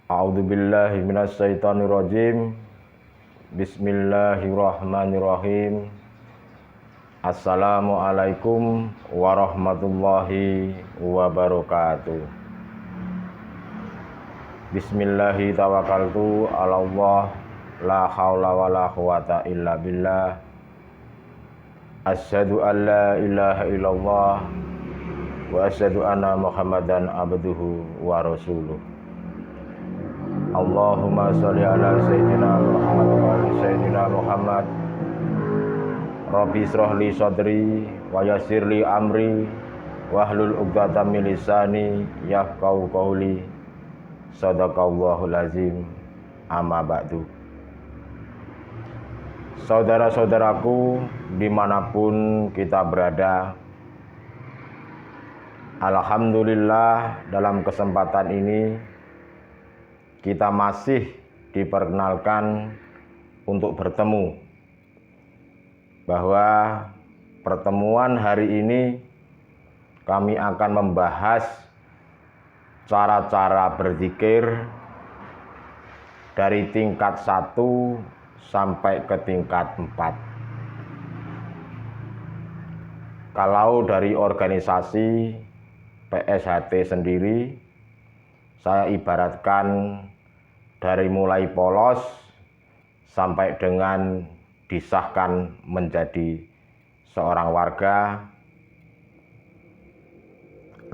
A'udzubillahi minasyaitonirrajim. Bismillahirrahmanirrahim. Assalamualaikum warahmatullahi wabarakatuh. Bismillahi tawakkaltu 'alallah, la haula wala quwata illa billah. Asyhadu an la ilaha illallah wa asyhadu anna Muhammadan abduhu wa rasuluh. Allahumma sholli ala sayyidina Muhammad wa ala sayyidina Muhammad. Rabbi shrah li sadri wa yassir li amri wahlul 'uqdatam min lisani yafqahu qawli. Shadaqallahul azim. Amma ba'du. Saudara-saudaraku dimanapun kita berada, alhamdulillah dalam kesempatan ini kita masih diperkenalkan untuk bertemu, bahwa pertemuan hari ini kami akan membahas cara-cara berzikir dari tingkat 1 sampai ke tingkat 4. Kalau dari organisasi PSHT sendiri, saya ibaratkan dari mulai polos sampai dengan disahkan menjadi seorang warga,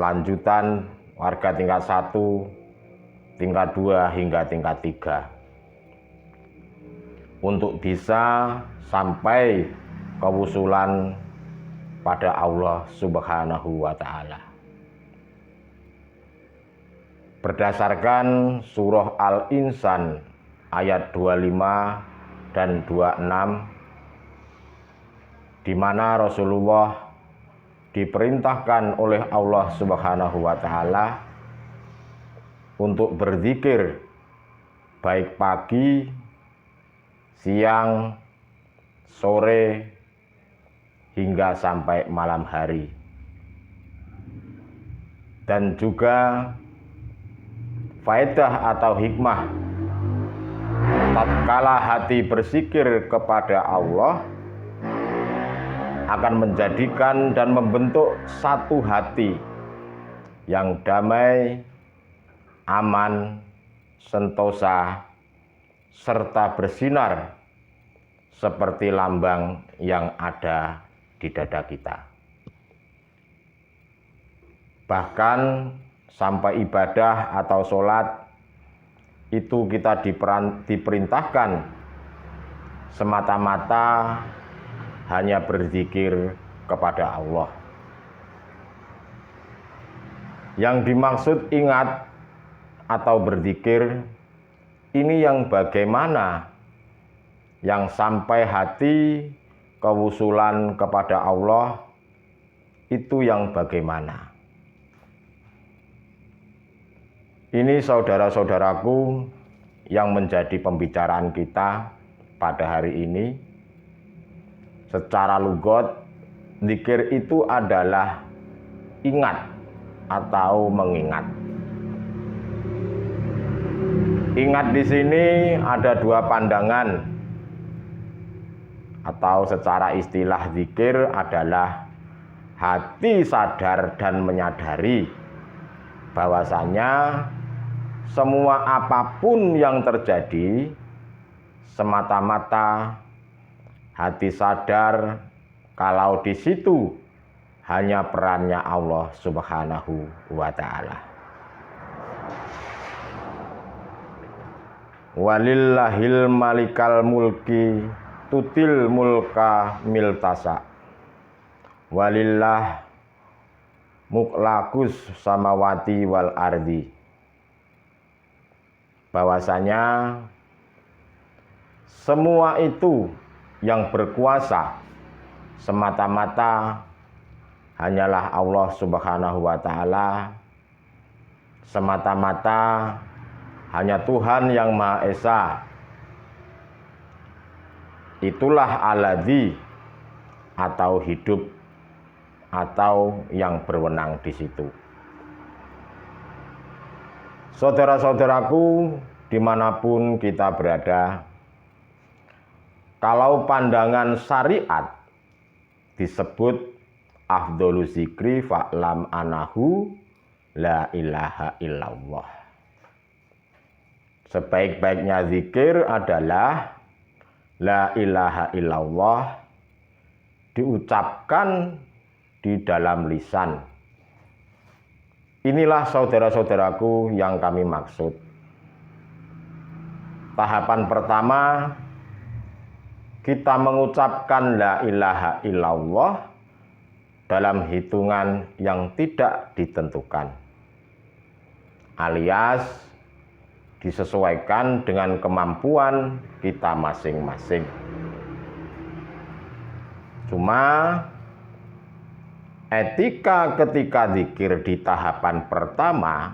lanjutan warga tingkat 1, tingkat 2 hingga tingkat 3. Untuk bisa sampai kewusulan pada Allah Subhanahu wa Ta'ala. Berdasarkan surah Al-Insan ayat 25 dan 26, di mana Rasulullah diperintahkan oleh Allah Subhanahu wa Ta'ala untuk berzikir baik pagi, siang, sore, hingga sampai malam hari. Dan juga faedah atau hikmah tatkala hati berzikir kepada Allah akan menjadikan dan membentuk satu hati yang damai, aman, sentosa, serta bersinar seperti lambang yang ada di dada kita. Bahkan sampai ibadah atau sholat itu kita diperintahkan semata-mata hanya berzikir kepada Allah. Yang dimaksud ingat atau berzikir ini yang bagaimana, yang sampai hati kewusulan kepada Allah itu yang bagaimana. Ini saudara-saudaraku yang menjadi pembicaraan kita pada hari ini. Secara lugat, zikir itu adalah ingat atau mengingat. Ingat di sini ada dua pandangan, atau secara istilah zikir adalah hati sadar dan menyadari bahwasanya semua apapun yang terjadi semata-mata hati sadar kalau di situ hanya perannya Allah Subhanahu wa Ta'ala. Walillahil malikal mulki tutil mulka miltasa. Walillah muklakus samawati wal ardi. Bahwasanya semua itu yang berkuasa semata-mata hanyalah Allah Subhanahu wa Ta'ala. Semata-mata hanya Tuhan yang Maha Esa. Itulah aladzi atau hidup atau yang berwenang di situ. Saudara-saudaraku, dimanapun kita berada, kalau pandangan syariat disebut afdholu zikri fa'lam anahu la ilaha illallah. Sebaik-baiknya zikir adalah la ilaha illallah diucapkan di dalam lisan. Inilah saudara-saudaraku yang kami maksud. Tahapan pertama, kita mengucapkan la ilaha illallah dalam hitungan yang tidak ditentukan, alias disesuaikan dengan kemampuan kita masing-masing. Cuma etika ketika zikir di tahapan pertama,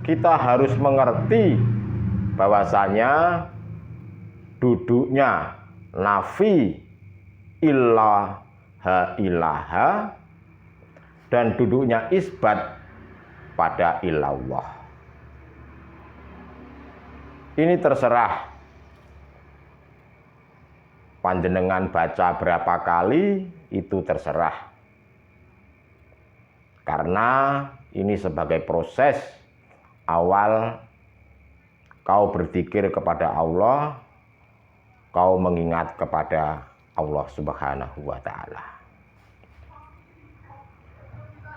kita harus mengerti bahwasanya duduknya nafi ilaha dan duduknya isbat pada ilallah. Ini terserah panjenengan baca berapa kali, itu terserah. Karena ini sebagai proses awal kau berzikir kepada Allah, kau mengingat kepada Allah Subhanahu wa Ta'ala.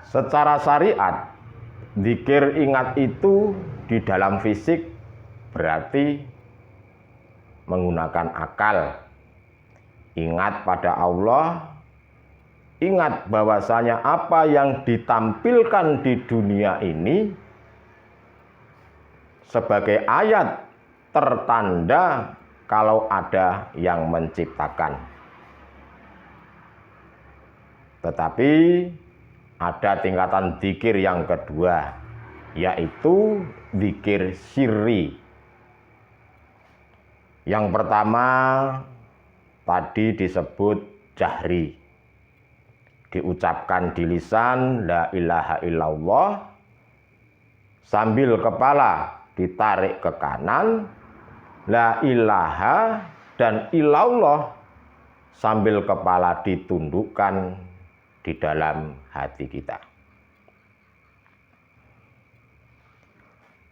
Secara syariat, zikir ingat itu di dalam fisik berarti menggunakan akal. Ingat pada Allah, ingat bahwasanya apa yang ditampilkan di dunia ini sebagai ayat tertanda kalau ada yang menciptakan. Tetapi ada tingkatan zikir yang kedua, yaitu zikir sirri. Yang pertama tadi disebut jahri, diucapkan di lisan la ilaha illallah, sambil kepala ditarik ke kanan, la ilaha dan ilallah sambil kepala ditundukkan di dalam hati kita.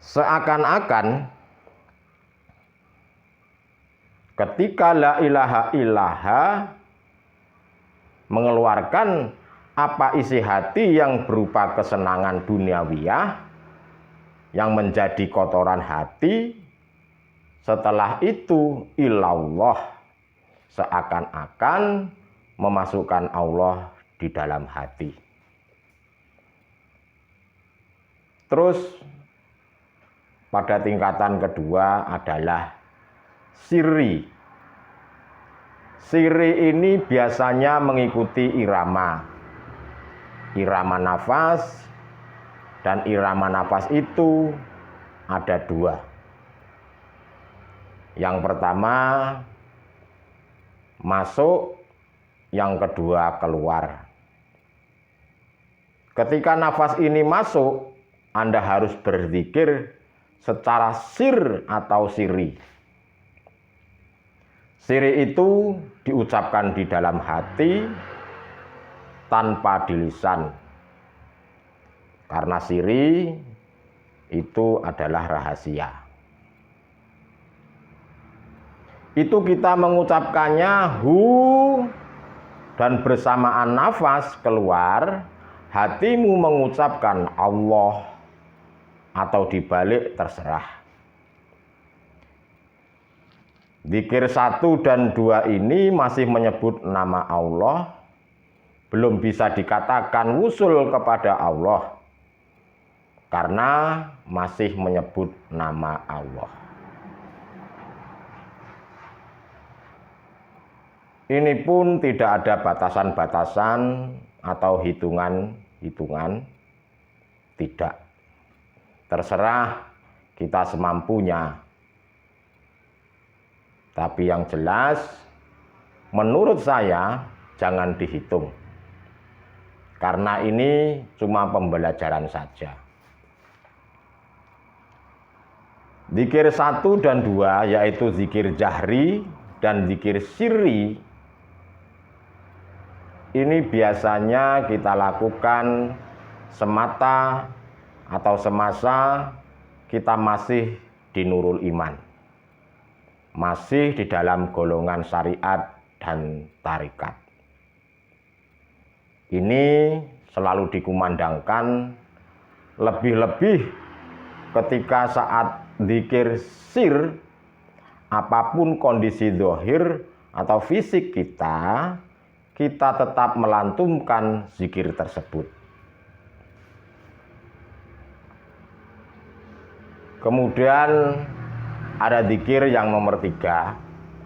Seakan-akan ketika la ilaha illallah mengeluarkan apa isi hati yang berupa kesenangan duniawiyah yang menjadi kotoran hati, setelah itu ilallah seakan-akan memasukkan Allah di dalam hati. Terus pada tingkatan kedua adalah sirri. Sirri ini biasanya mengikuti irama nafas, dan irama nafas itu ada dua. Yang pertama masuk, yang kedua keluar. Ketika nafas ini masuk, Anda harus berzikir secara sir atau siri. Siri itu diucapkan di dalam hati tanpa di lisan. Karena siri itu adalah rahasia. Itu kita mengucapkannya hu, dan bersamaan nafas keluar, hatimu mengucapkan Allah, atau dibalik terserah. Zikir 1 dan 2 ini masih menyebut nama Allah, belum bisa dikatakan wusul kepada Allah karena masih menyebut nama Allah. Ini pun tidak ada batasan-batasan atau hitungan-hitungan, tidak. Terserah kita semampunya. Tapi yang jelas, menurut saya jangan dihitung. Karena ini cuma pembelajaran saja. Zikir 1 dan 2 yaitu zikir jahri dan zikir sirri ini biasanya kita lakukan semata atau semasa kita masih di nurul iman, masih di dalam golongan syariat dan tarikat. Ini selalu dikumandangkan, lebih-lebih ketika saat zikir sir, apapun kondisi zahir atau fisik kita tetap melantunkan zikir tersebut. Kemudian ada zikir yang nomor 3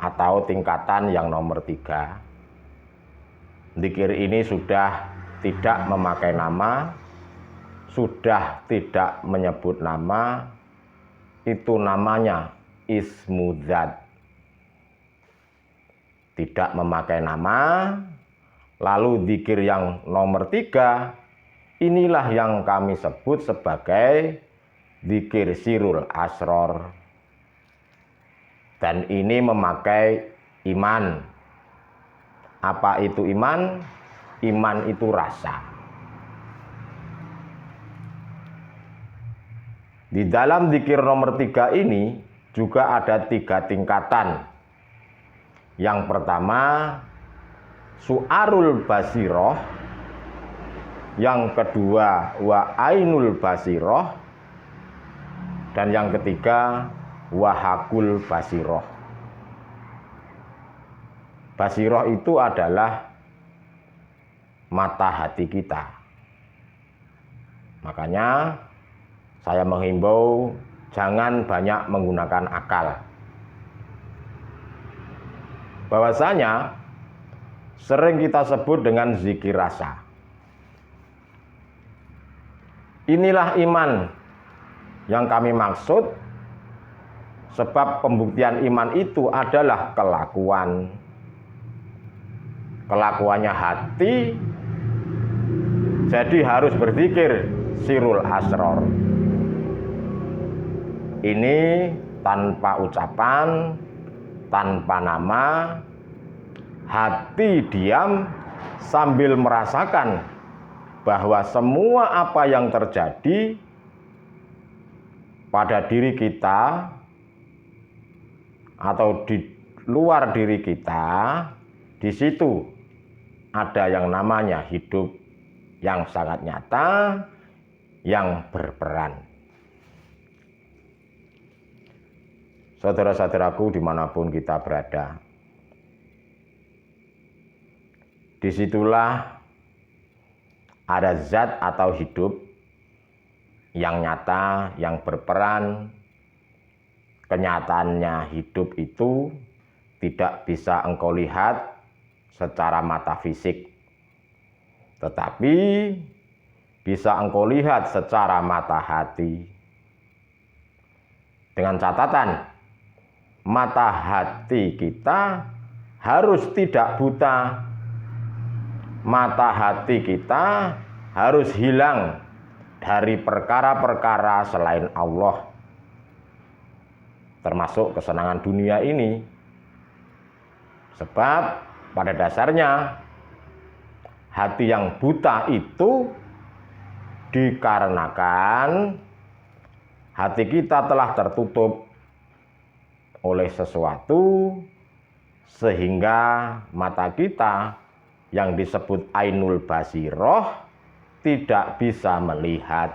atau tingkatan yang nomor 3. Zikir ini sudah tidak memakai nama, sudah tidak menyebut nama, itu namanya ismu dzat. Tidak memakai nama, lalu zikir yang nomor 3, inilah yang kami sebut sebagai zikir sirul asror. Dan ini memakai iman. Apa itu iman? Iman itu rasa. Di dalam zikir nomor 3 ini juga ada 3 tingkatan. Yang pertama, su'arul basiroh. Yang kedua, wa ainul basiroh. Dan yang ketiga, wahakul basiroh. Basiroh itu adalah mata hati kita. Makanya saya menghimbau jangan banyak menggunakan akal. Bahwasanya sering kita sebut dengan zikir rasa. Inilah iman yang kami maksud, sebab pembuktian iman itu adalah kelakuan. Kelakuannya hati, jadi harus berzikir sirul asror. Ini tanpa ucapan, tanpa nama, hati diam sambil merasakan bahwa semua apa yang terjadi pada diri kita atau di luar diri kita, di situ ada yang namanya hidup yang sangat nyata, yang berperan. Saudara-saudaraku dimanapun kita berada, disitulah ada zat atau hidup yang nyata, yang berperan. Kenyataannya hidup itu tidak bisa engkau lihat secara mata fisik, tetapi bisa engkau lihat secara mata hati. Dengan catatan, mata hati kita harus tidak buta. Mata hati kita harus hilang dari perkara-perkara selain Allah, termasuk kesenangan dunia ini. Sebab pada dasarnya hati yang buta itu dikarenakan hati kita telah tertutup oleh sesuatu, sehingga mata kita yang disebut ainul basiroh tidak bisa melihat.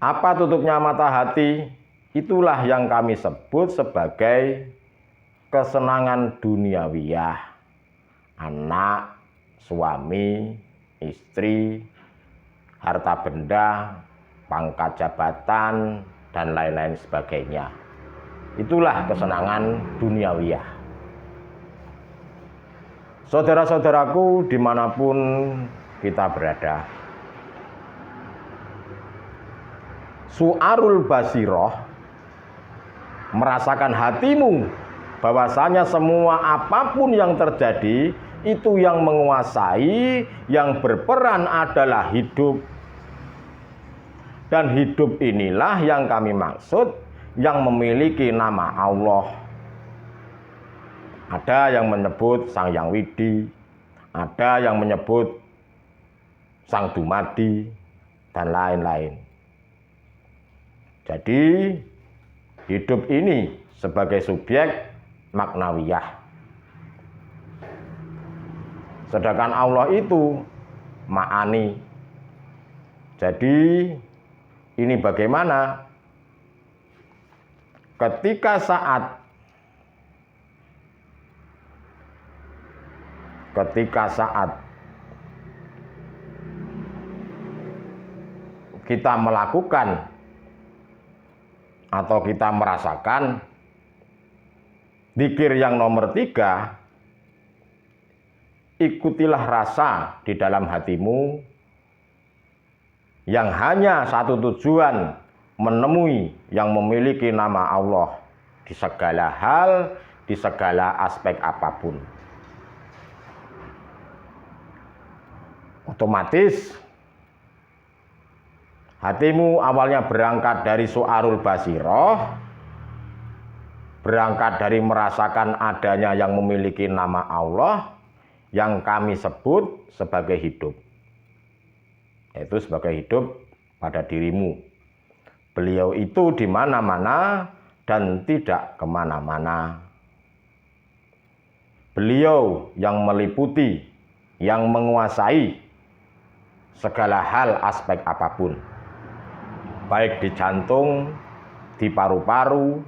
Apa tutupnya mata hati? Itulah yang kami sebut sebagai kesenangan duniawiyah, anak, suami, istri, harta benda, pangkat jabatan, dan lain-lain sebagainya. Itulah kesenangan duniawiyah. Saudara-saudaraku dimanapun kita berada, su'arul basiroh, merasakan hatimu bahwasanya semua apapun yang terjadi itu yang menguasai, yang berperan adalah hidup. Dan hidup inilah yang kami maksud, yang memiliki nama Allah. Ada yang menyebut Sang Hyang Widi, ada yang menyebut Sang Dumadi, dan lain-lain. Jadi hidup ini sebagai subjek maknawiyah. Sedangkan Allah itu ma'ani. Jadi ini bagaimana? Ketika saat kita melakukan atau kita merasakan dzikir yang nomor 3, ikutilah rasa di dalam hatimu yang hanya satu tujuan, menemui yang memiliki nama Allah di segala hal, di segala aspek apapun. Otomatis hatimu awalnya berangkat dari su'arul basiroh, berangkat dari merasakan adanya yang memiliki nama Allah, yang kami sebut sebagai hidup, yaitu sebagai hidup pada dirimu. Beliau itu di mana-mana dan tidak kemana-mana. Beliau yang meliputi, yang menguasai segala hal aspek apapun, baik di jantung, di paru-paru,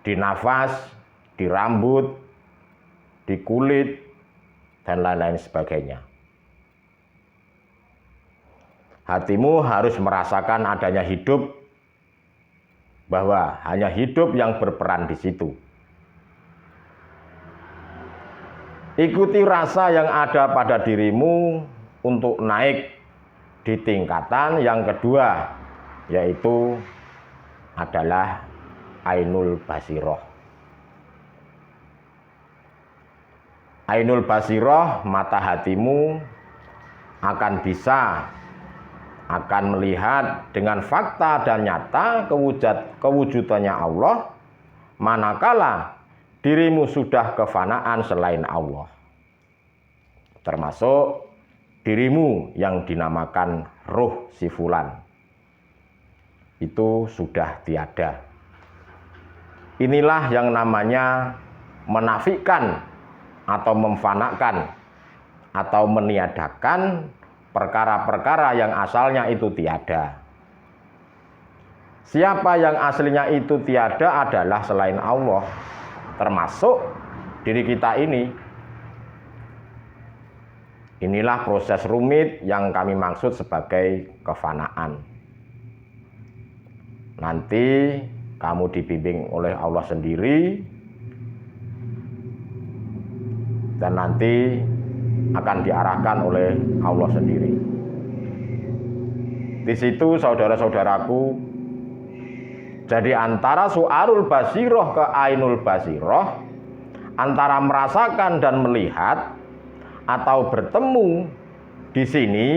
di nafas, di rambut, di kulit, dan lain-lain sebagainya. Hatimu harus merasakan adanya hidup, bahwa hanya hidup yang berperan di situ. Ikuti rasa yang ada pada dirimu untuk naik di tingkatan yang kedua, yaitu adalah Ainul Basiroh. Ainul Basiroh, mata hatimu akan melihat dengan fakta dan nyata kewujudannya Allah, manakala dirimu sudah kefanaan selain Allah, termasuk dirimu yang dinamakan ruh si fulan, itu sudah tiada. Inilah yang namanya menafikan atau memfanakan atau meniadakan perkara-perkara yang asalnya itu tiada. Siapa yang aslinya itu tiada adalah selain Allah, termasuk diri kita ini. Inilah proses rumit yang kami maksud sebagai kefanaan. Nanti kamu dibimbing oleh Allah sendiri, dan nanti akan diarahkan oleh Allah sendiri. Di situ saudara-saudaraku, jadi antara su'arul basiroh ke ainul basiroh, antara merasakan dan melihat atau bertemu, di sini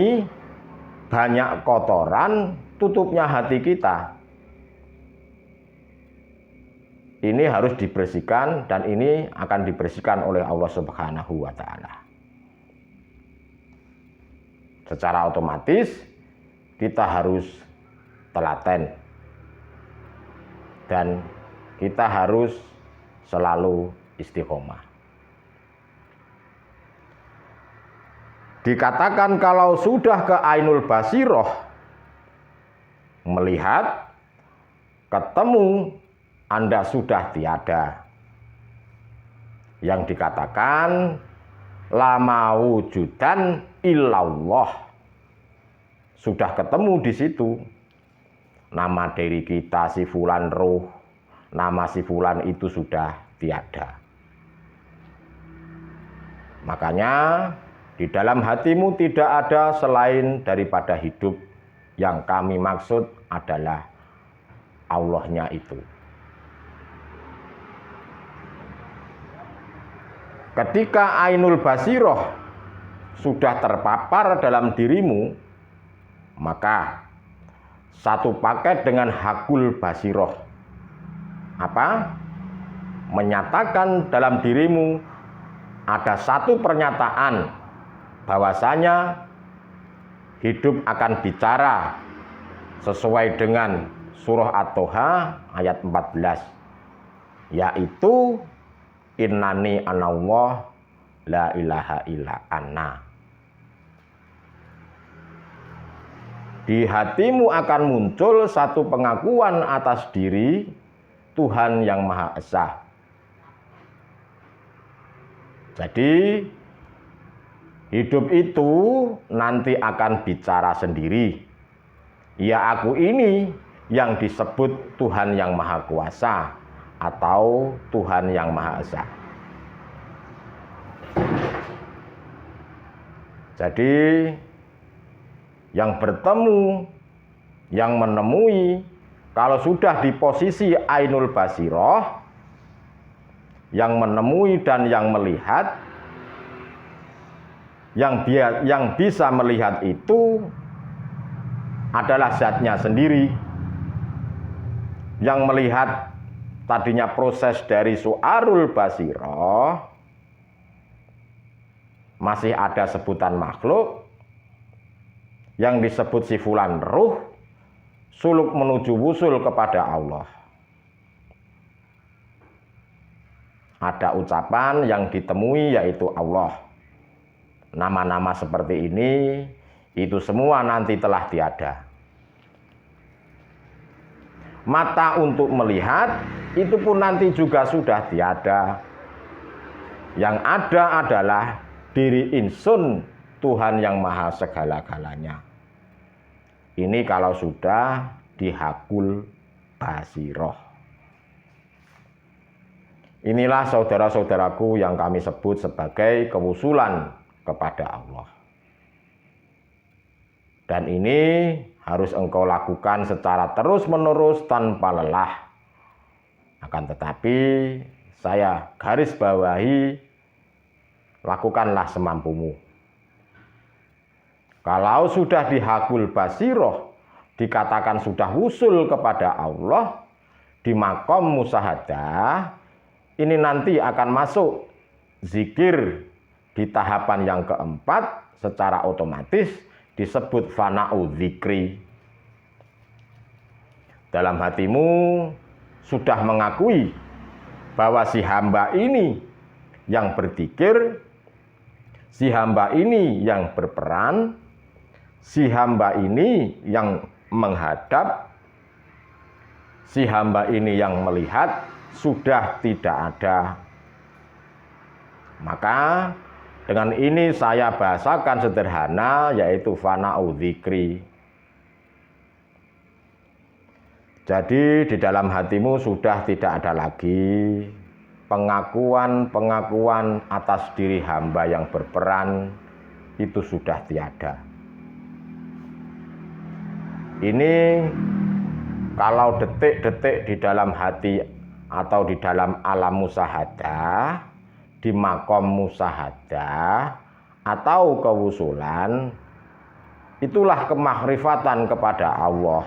banyak kotoran tutupnya hati kita. Ini harus dibersihkan, dan ini akan dibersihkan oleh Allah Subhanahu wa Ta'ala. Secara otomatis kita harus telaten, dan kita harus selalu istiqomah. Dikatakan kalau sudah ke Ainul Basiroh, melihat, ketemu, Anda sudah tiada. Yang dikatakan lama wujudan illallah. Sudah ketemu di situ. Nama diri kita si fulan ruh, nama si fulan itu sudah tiada. Makanya di dalam hatimu tidak ada selain daripada hidup, yang kami maksud adalah Allahnya itu. Ketika Ainul Basiroh sudah terpapar dalam dirimu, maka satu paket dengan hakul basiroh. Apa? Menyatakan dalam dirimu ada satu pernyataan bahwasanya hidup akan bicara sesuai dengan surah At-Toha ayat 14, yaitu innani anallah la ilaha illa ana. Di hatimu akan muncul satu pengakuan atas diri Tuhan yang Maha Esa. Jadi hidup itu nanti akan bicara sendiri. Ya, aku ini yang disebut Tuhan yang Maha Kuasa atau Tuhan yang Maha Esa. Jadi yang bertemu, yang menemui, kalau sudah di posisi Ainul Basiroh, yang menemui dan yang melihat, yang bisa melihat itu adalah zatnya sendiri. Yang melihat tadinya proses dari Su'arul Basiroh, masih ada sebutan makhluk, yang disebut sifulan ruh, suluk menuju wusul kepada Allah. Ada ucapan yang ditemui yaitu Allah. Nama-nama seperti ini, itu semua nanti telah tiada. Mata untuk melihat, itu pun nanti juga sudah tiada. Yang ada adalah diri insun Tuhan yang Maha segala-galanya. Ini kalau sudah di hakul basiroh. Inilah saudara-saudaraku yang kami sebut sebagai kewusulan kepada Allah. Dan ini harus engkau lakukan secara terus-menerus tanpa lelah. Akan tetapi saya garis bawahi, lakukanlah semampumu. Kalau sudah di hakul basiroh, dikatakan sudah wusul kepada Allah, di makom musyahadah, ini nanti akan masuk zikir di tahapan yang keempat, secara otomatis disebut fana'u zikri. Dalam hatimu sudah mengakui bahwa si hamba ini yang berzikir, si hamba ini yang berperan, si hamba ini yang menghadap, si hamba ini yang melihat, sudah tidak ada. Maka dengan ini saya bahasakan sederhana, yaitu fana'u zikri. Jadi di dalam hatimu sudah tidak ada lagi pengakuan atas diri hamba yang berperan, itu sudah tiada. Ini kalau detik-detik di dalam hati atau di dalam alam musyahadah, di makom musyahadah atau kewusulan, itulah kemakrifatan kepada Allah.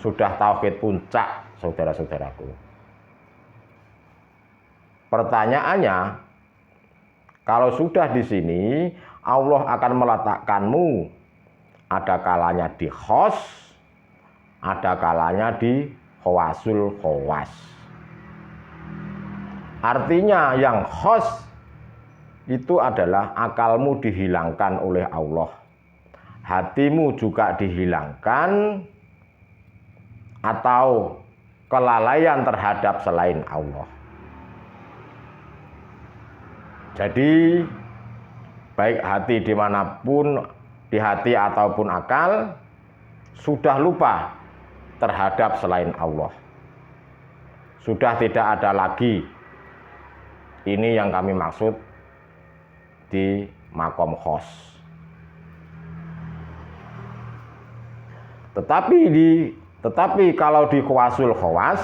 Sudah tauhid puncak, saudara-saudaraku. Pertanyaannya, kalau sudah di sini, Allah akan meletakkanmu ada kalanya di khos, ada kalanya di khawasul khawas. Artinya yang khos itu adalah akalmu dihilangkan oleh Allah. Hatimu juga dihilangkan atau kelalaian terhadap selain Allah. Jadi baik hati dimanapun, di hati ataupun akal, sudah lupa terhadap selain Allah. Sudah tidak ada lagi. Ini yang kami maksud di makom khos. Tetapi kalau di khawasul khawas,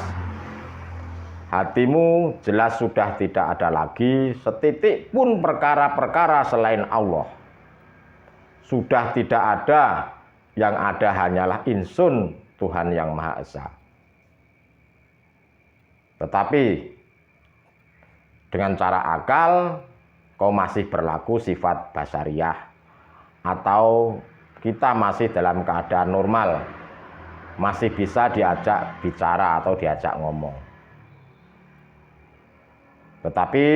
hatimu jelas sudah tidak ada lagi setitik pun perkara-perkara selain Allah. Sudah tidak ada yang ada hanyalah insun Tuhan Yang Maha Esa. Tetapi dengan cara akal kau masih berlaku sifat basariyah, atau kita masih dalam keadaan normal, masih bisa diajak bicara atau diajak ngomong. Tetapi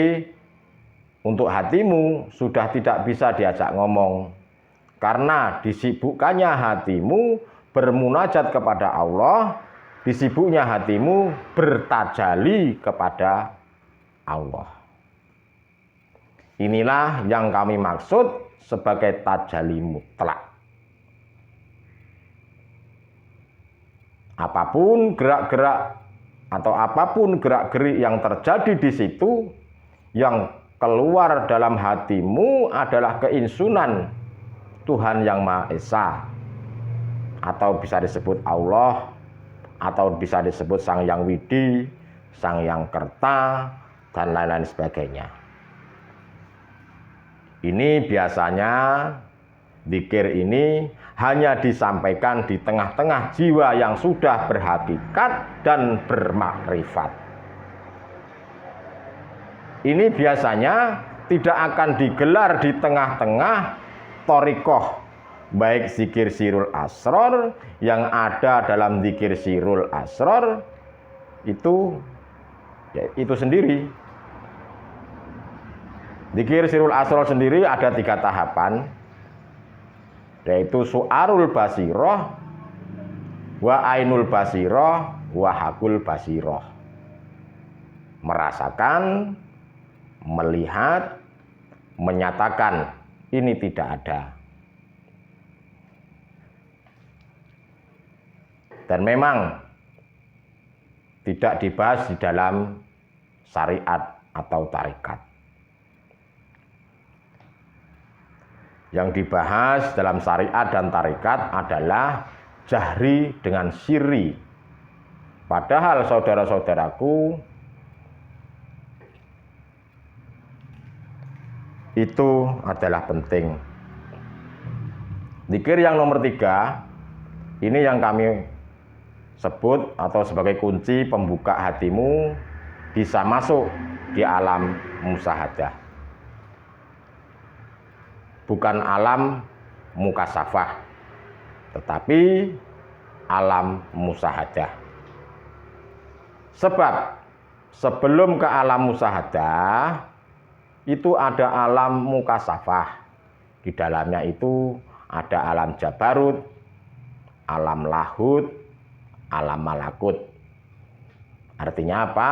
untuk hatimu sudah tidak bisa diajak ngomong, karena disibukkannya hatimu bermunajat kepada Allah, disibuknya hatimu bertajali kepada Allah. Inilah yang kami maksud sebagai tajali mutlak. Apapun gerak-gerak atau apapun gerak-gerik yang terjadi di situ, yang keluar dalam hatimu adalah keinsunan Tuhan Yang Maha Esa, atau bisa disebut Allah, atau bisa disebut Sang Yang Widi, Sang Yang Kerta, dan lain-lain sebagainya. Ini biasanya zikir ini hanya disampaikan di tengah-tengah jiwa yang sudah berhakikat dan bermakrifat. Ini biasanya tidak akan digelar di tengah-tengah thariqah, baik zikir sirul asror yang ada dalam zikir sirul asror itu sendiri. Zikir sirul asror sendiri ada 3 tahapan, yaitu su'arul basiroh, wa ainul basiroh, wa hakul basiroh. Merasakan, melihat, menyatakan, ini tidak ada. Dan memang tidak dibahas di dalam syariat atau tarikat. Yang dibahas dalam syariat dan tarikat adalah jahri dengan sirri. Padahal saudara-saudaraku, itu adalah penting. Zikir yang nomor 3, ini yang kami sebut atau sebagai kunci pembuka hatimu bisa masuk di alam musyahadah. Bukan alam mukasafah, tetapi alam musyahadah. Sebab sebelum ke alam musyahadah itu ada alam mukasafah. Di dalamnya itu ada alam jabarut, alam lahut, alam malakut. Artinya apa?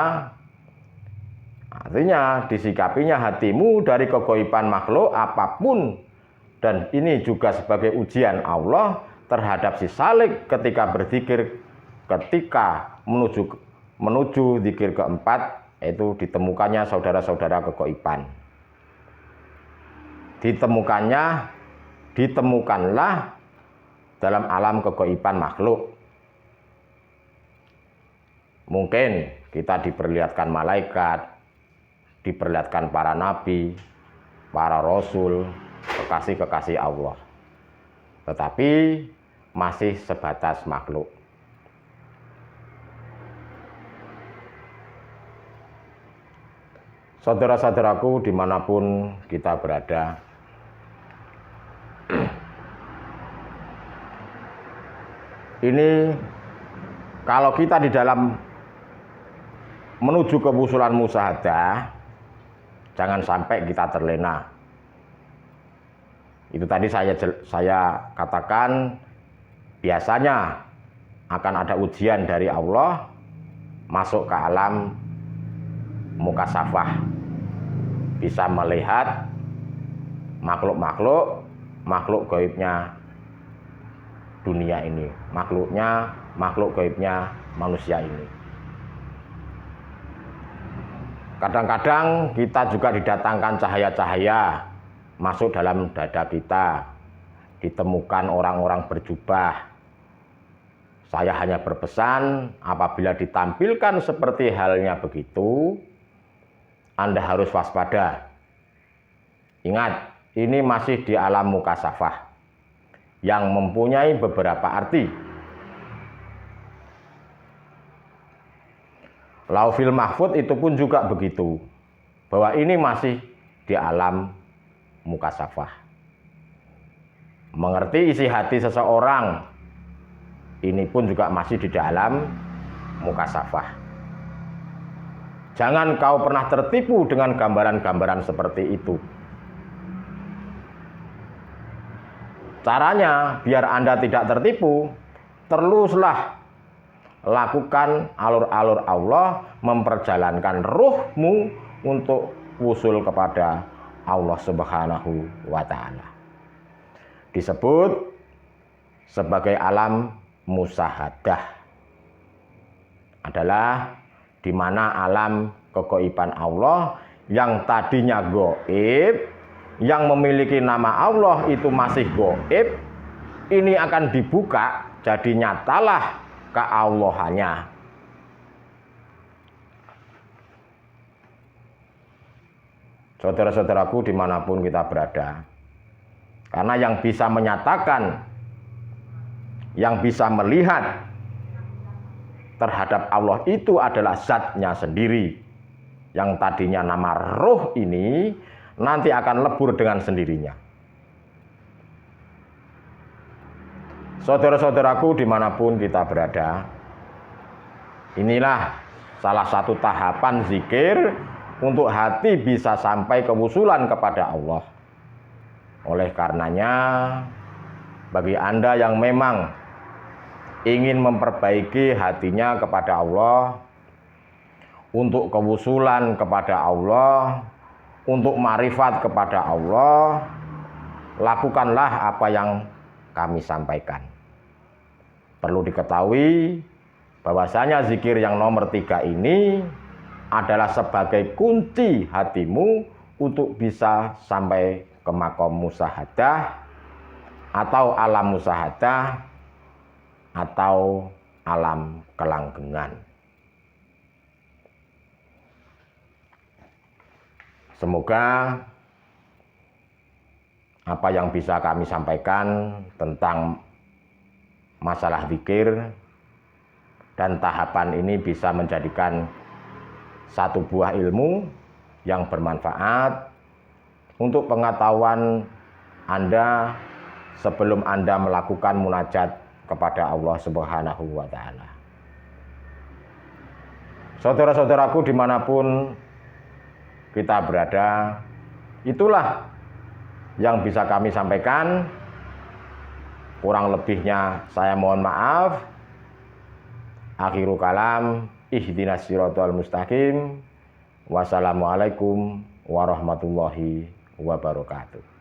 Artinya disikapinya hatimu dari kegoiban makhluk apapun. Dan ini juga sebagai ujian Allah terhadap si salik ketika berzikir, ketika menuju zikir keempat, yaitu ditemukannya saudara-saudara kegoiban. Ditemukanlah dalam alam kegoiban makhluk. Mungkin kita diperlihatkan malaikat, diperlihatkan para nabi, para rasul, kekasih-kekasih Allah. Tetapi masih sebatas makhluk. Saudara-saudaraku dimanapun kita berada, ini kalau kita di dalam menuju kewusulan musyahadah, jangan sampai kita terlena. Itu tadi saya katakan, biasanya akan ada ujian dari Allah masuk ke alam mukasafah, bisa melihat makhluk gaibnya dunia ini, makhluk gaibnya manusia ini. Kadang-kadang kita juga didatangkan cahaya-cahaya masuk dalam dada kita, ditemukan orang-orang berjubah. Saya hanya berpesan, apabila ditampilkan seperti halnya begitu, Anda harus waspada. Ingat, ini masih di alam mukasafah. yang mempunyai beberapa arti. Lauhil Mahfud itu pun juga begitu, bahwa ini masih di alam mukasyafah. Mengerti isi hati seseorang, ini pun juga masih di dalam mukasyafah. Jangan kau pernah tertipu dengan gambaran-gambaran seperti itu. Caranya biar Anda tidak tertipu, teruslah lakukan alur-alur Allah, memperjalankan ruhmu untuk wusul kepada Allah Subhanahu wa Ta'ala. Disebut sebagai alam musyahadah, adalah di mana alam kegoiban Allah yang tadinya goib, yang memiliki nama Allah itu masih goib, ini akan dibuka jadi nyatalah keallahannya. Saudara-saudaraku dimanapun kita berada, karena yang bisa menyatakan, yang bisa melihat terhadap Allah itu adalah zatnya sendiri. Yang tadinya nama roh ini nanti akan lebur dengan sendirinya. Saudara-saudaraku dimanapun kita berada, inilah salah satu tahapan zikir untuk hati bisa sampai kewusulan kepada Allah. Oleh karenanya, bagi Anda yang memang ingin memperbaiki hatinya kepada Allah, untuk kewusulan kepada Allah, untuk marifat kepada Allah, lakukanlah apa yang kami sampaikan. Perlu diketahui bahwasanya zikir yang nomor 3 ini adalah sebagai kunci hatimu untuk bisa sampai ke makom musyahadah atau alam musyahadah atau alam kelanggengan. Semoga apa yang bisa kami sampaikan tentang masalah zikir dan tahapan ini bisa menjadikan satu buah ilmu yang bermanfaat untuk pengetahuan Anda sebelum Anda melakukan munajat kepada Allah Subhanahu wa Ta'ala. Saudara-saudaraku dimanapun kita berada, itulah yang bisa kami sampaikan. Kurang lebihnya saya mohon maaf. Akhirul kalam, ihdinas siratal mustaqim. Wassalamualaikum warahmatullahi wabarakatuh.